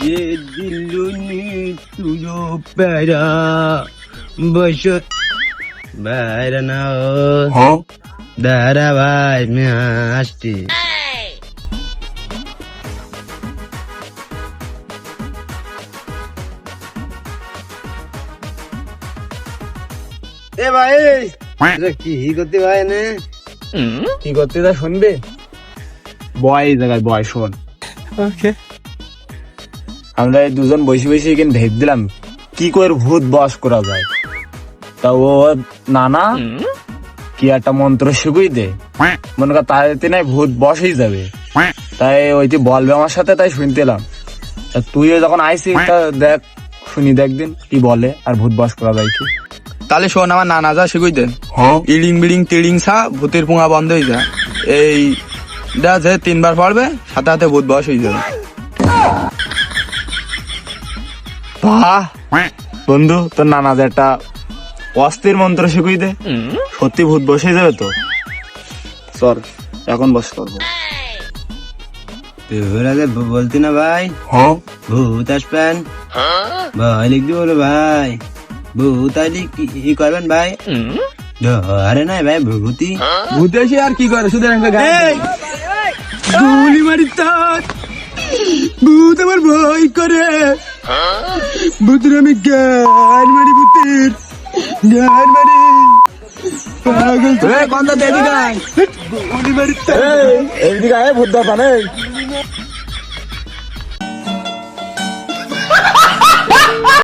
ये दिलुनी तुझो पैरा बस বাইরে না দাঁড়া ভাই আমি আসছি। এ ভাই কি করতে ভাই নে কি করতে তা শুনবে? বয় এই জায়গায় বয়, শোন। ওকে, আমরা এই দুজন বসে বসে এখানে ভেব দিলাম কি করে ভূত বস করা যায়। তা ও নানা কি একটা মন্ত্র শিখুই দে, মনে কর তাইতে নাই ভূত বসেই যাবে। তাই ওইটি বলবে আমার সাথে, তাই শুনতেলাম। তা তুইও যখন আইসি তা দেখ, শুনি দেখ দিন কি বলে আর ভূত বস করা যায় কি। তাহলে শোন, আমার নানা যা শিখুই দে। ইলিং বিলিং টিলিং সা ভূতের পুঙা বন্ধ হয়ে যায়। এই যে 3 বার পড়বে, সাথে সাথে ভূত বস হয়ে যাবে। বাহ বন্ধু, তোর নানা যে একটা অস্থির মন্ত্র শিখুই দে, সত্যি ভূত বসে যাবে তো। চল এখন বস করবো। তোরা যে বলতি না ভাই ভূত আসবেন ভাই লিখতে বলো ভাই, ভূত আইলি কি করবেন ভাই? আরে নাই ভাই ভূতি ভূত এসে আর কি করে, শুধু গুলি মারি তার ভূত আমার ভয় করে। ভূতের আমি গান মারি, ভূতের গান মারি পাগল গুলি মারি তার এইদিকে আয় ভূত দা